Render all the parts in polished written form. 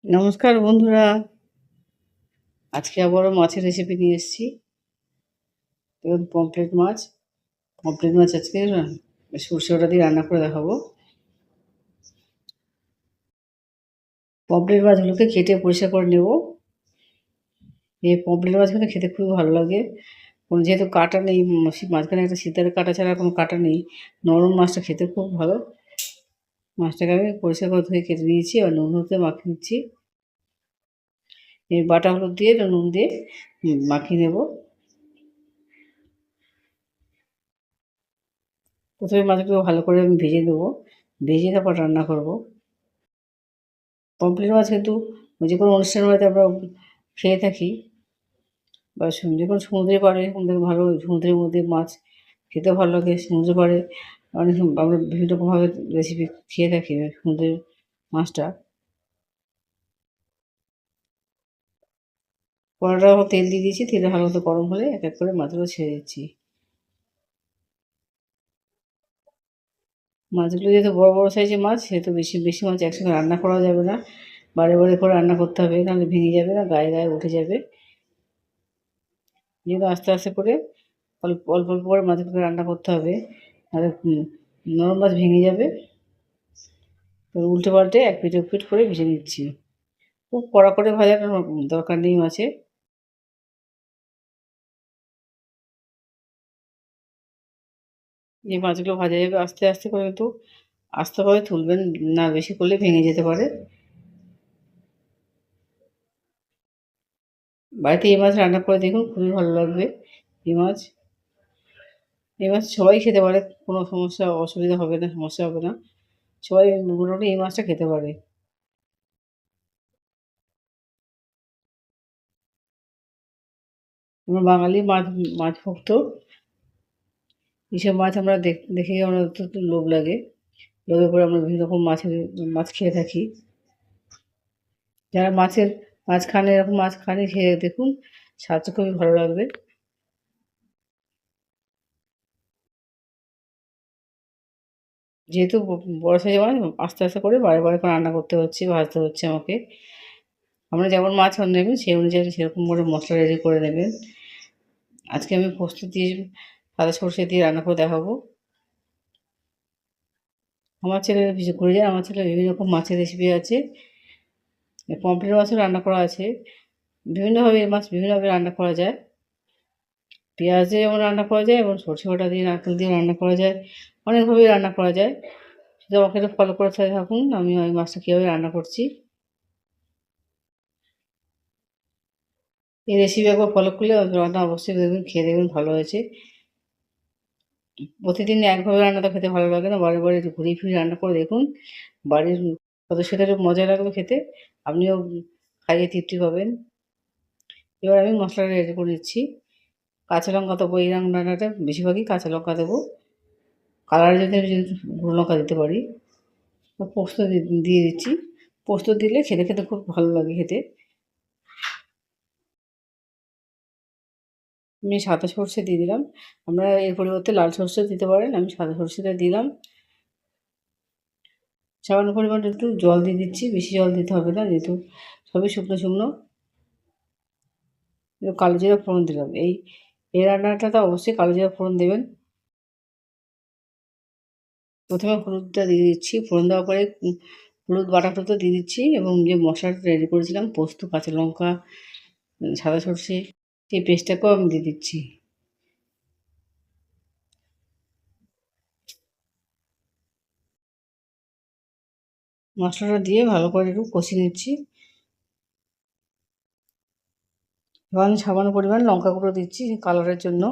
নমস্কার বন্ধুরা, আজকে আবারও মাছের রেসিপি নিয়ে এসেছি। দেখুন পমফ্রেট মাছ আজকে সর্ষে বাটা দিয়ে রান্না করে দেখাবো। পমফ্রেট মাছগুলোকে কেটে পরিষ্কার করে নেব। এই পমফ্রেট মাছগুলো খেতে খুবই ভালো লাগে, যেহেতু কাটা নেই, মাঝখানে একটা সিতারে কাটা ছাড়া কোনো কাটা নেই, নরম মাছটা খেতে খুব ভালো। মাছটাকে আমি পরিষ্কার করে ধুয়ে কেটে নিয়েছি, আর নুন হলুদে মাখিয়ে নিচ্ছি। এই বাটা হলুদ দিয়ে নুন দিয়ে মাখিয়ে নেব। প্রথমে মাছগুলো ভালো করে আমি ভেজে নেবো, ভেজে তারপর রান্না করব। পমফ্রেট মাছ কিন্তু যে কোনো অনুষ্ঠান বাড়িতে আমরা খেয়ে থাকি, বা যে কোনো সমুদ্রের পাড়ে আমাদের ভালো, সমুদ্রের মধ্যে মাছ খেতে ভালো লাগে। সমুদ্রের পাড়ে অনেক আমরা বিভিন্ন রকমভাবে রেসিপি খেয়ে থাকি সমুদ্রের মাছটা। কড়াটা তেল দিয়ে দিয়েছি, তেলটা ভালো মতো গরম হলে এক এক করে মাছগুলো ছেড়ে দিচ্ছি। মাছগুলো যেহেতু বড় বড় সাইজের মাছ, সেহেতু বেশি বেশি মাছ একসঙ্গে রান্না করা যাবে না, বারে বারে করে রান্না করতে হবে, নাহলে ভেঙে যাবে না, গায়ে গায়ে উঠে যাবে। যেহেতু আস্তে আস্তে করে অল্প অল্প অল্প করে মাছগুলোকে রান্না করতে হবে, নাহলে নরম মাছ ভেঙে যাবে। তো উল্টে পাল্টে এক পিঠ ওপিঠ করে ভেজে নিচ্ছি। খুব কড়া করে ভাজার দরকার নেই মাছে। যে মাছগুলো ভাজা যাবে আস্তে আস্তে করে, কিন্তু আস্তে করে তুলবেন না, বেশি করলে ভেঙে যেতে পারে। বাড়িতে এই মাছ রান্না করে দেখুন, খুবই ভালো লাগবে। এই মাছ এই মাছ সবাই খেতে পারে, কোনো সমস্যা অসুবিধা হবে না, সমস্যা হবে না। সবাই মোটামুটি এই মাছটা খেতে পারে। আমরা বাঙালি মাছ, মাছ ভক্ত। এইসব মাছ আমরা দেখেই আমরা তো লোভ লাগে, লোভে পড়ে আমরা বিভিন্ন রকম মাছ খেয়ে থাকি। যারা মাছ খান, এরকম মাছ খান, খেয়ে দেখুন, স্বাদটা খুবই ভালো লাগবে। যেহেতু বড় সাইজের মাছ, আস্তে আস্তে করে বারে বারে করে রান্না করতে হচ্ছে, ভাজতে হচ্ছে আমাকে। আমরা যেমন মাছ নেবেন সেই অনুযায়ী সেরকম করে মশলা রেডি করে নেবেন। আজকে আমি পোস্ত দিয়ে, সাদা সর্ষে দিয়ে রান্না করে দেখাবো। আমার ছেলেরা বিশেষ করে যায়, আমার ছেলের বিভিন্ন রকম মাছের রেসিপি আছে, পমফ্রেট মাছও রান্না করা আছে। বিভিন্নভাবে এই মাছ বিভিন্নভাবে রান্না করা যায়। পেঁয়াজ দিয়ে যেমন রান্না করা যায়, এবং সরষে বাটা দিয়ে, নারকেল দিয়ে রান্না করা যায়, অনেকভাবেই রান্না করা যায়। সেটা আমাকে একটু ফলো করে থাকুন, আমি ওই মাছটা কীভাবে রান্না করছি। এই রেসিপি একবার ফলো করলে রান্না অবশ্যই দেখবেন, খেয়ে দেখবেন ভালো হয়েছে। প্রতিদিন একভাবে রান্না তো খেতে ভালো লাগে না, বারে বারে একটু ঘুরিয়ে ফিরিয়ে রান্না করে দেখুন, বাড়ির সদস্যদেরও মজা লাগবে খেতে, আপনিও খাইয়ে তৃপ্তি পাবেন। এবার আমি মশলাটা রেডি করে নিচ্ছি। কাঁচা লঙ্কা দেবো, এই রান্নাটা বেশিরভাগই কাঁচা লঙ্কা দেবো। কালারের জন্য আমি যদি গুঁড়ো লঙ্কা দিতে পারি। পোস্ত দিয়ে দিচ্ছি। পোস্ত দিলে খেতে খেতে খুব ভালো লাগে খেতে। আমি সাদা সর্ষে দিয়ে দিলাম, আপনারা এর পরিবর্তে লাল সর্ষে দিতে পারেন, আমি সাদা সর্ষেটা দিলাম। সামান্য পরিমাণে একটু জল দিয়ে দিচ্ছি, বেশি জল দিতে হবে না, যেহেতু সবই শুকনো শুকনো। কালো জিরা ফোড়ন দিলাম। এই রান্নাটাতে অবশ্যই কালো জিরা ফোড়ন দেবেন। প্রথমে হলুদটা দিয়ে দিচ্ছি, ফোড়ন দেওয়ার পরে হলুদ বাটাটা দিয়ে দিচ্ছি, এবং যে মশলাটা রেডি করেছিলাম, পোস্ত, কাঁচা লঙ্কা, সাদা সর্ষে, সেই পেস্টটাকেও আমি দিয়ে দিচ্ছি। মশলাটা দিয়ে ভালো করে একটু কষিয়ে নিচ্ছি। এবার আমি সামান্য পরিমাণ লঙ্কা গুঁড়ো দিচ্ছি কালারের জন্য,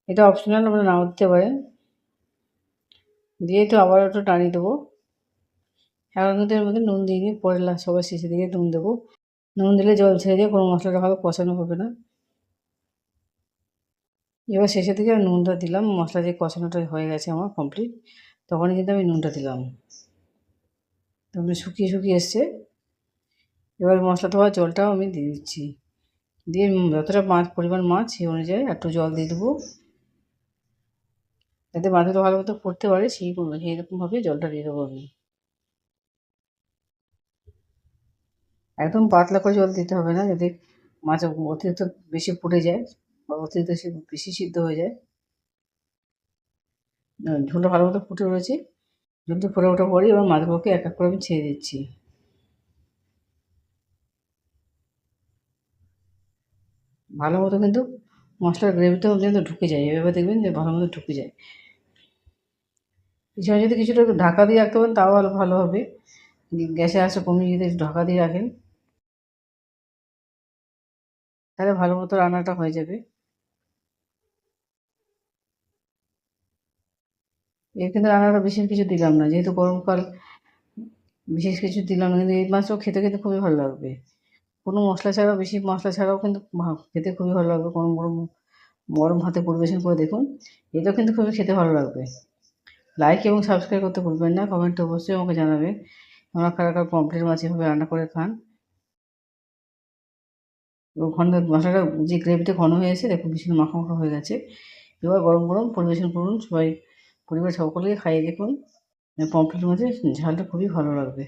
এটা অপশনাল, আপনারা নাও দিতে পারেন। দিয়ে একটু আবার একটু টানিয়ে দেবো। এখন কিন্তু এর মধ্যে নুন দিয়ে দিই, পরে সবার শেষের দিকে নুন দেবো। নুন দিলে জল ছেড়ে দিয়ে কোনো মশলাটা ভালো কষানো হবে না। এবার শেষের দিকে আমি নুনটা দিলাম, মশলা দিয়ে কষানোটা হয়ে গেছে আমার কমপ্লিট, তখনই কিন্তু আমি নুনটা দিলাম। তারপরে শুকিয়ে শুকিয়ে এসছে। এবার মশলা ধোয়া জলটাও আমি দিয়ে দিচ্ছি, দিয়ে যতটা পরিমাণ মাছ সেই অনুযায়ী একটু জল দিয়ে দেবো, যাতে মাছটা ভালো মতো ফুটতে পারে, সেই রকমভাবে জলটা দিয়ে দেবো আমি। একদম পাতলা করে জল দিতে হবে না, যদি মাছ অতিরিক্ত বেশি ফুটে যায় বা অতিরিক্ত বেশি সিদ্ধ হয়ে যায়। ঝোলটা ভালো মতো ফুটে রয়েছে। ঝোলটা ফুটে ওঠার পরেই এবার মাছগুলোকে এক এক করে আমি ছেড়ে দিচ্ছি। ভালো মতো কিন্তু মশলার গ্রেভিটাও কিন্তু ঢুকে যায়, এভাবে দেখবেন যে ভালো মতো ঢুকে যায়। এই সময় যদি কিছুটা একটু ঢাকা দিয়ে রাখতে পারেন তাও আরও ভালো হবে। গ্যাসের আঁচটা কমিয়ে যদি একটু ঢাকা দিয়ে রাখেন তাহলে ভালো মতো রান্নাটা হয়ে যাবে। এর কিন্তু রান্নাটা বিশেষ কিছু দিলাম না, যেহেতু গরমকাল বিশেষ কিছু দিলাম না, কিন্তু এই মাছটাও খেতে কিন্তু খুবই ভালো লাগবে। কোনো মশলা ছাড়াও, বেশি মশলা ছাড়াও কিন্তু খেতে খুবই ভালো লাগবে। গরম গরম গরম ভাতে পরিবেশন করে দেখুন, এটাও কিন্তু খুবই খেতে ভালো লাগবে। লাইক এবং সাবস্ক্রাইব করতে ভুলবেন না, কমেন্টে অবশ্যই আমাকে জানাবেন আমরা কারা কারা পমফ্রেট মাছ এভাবে রান্না করে খান। এবং মশলাটা যে গ্রেভিটা ঘন হয়ে এসে দেখুন ভীষণ মাখা মাখা হয়ে গেছে। এবার গরম গরম পরিবেশন করুন, সবাই পরিবারের সকলকে খাইয়ে দেখুন। পমফ্রেট মাছের ঝালটা খুবই ভালো লাগবে।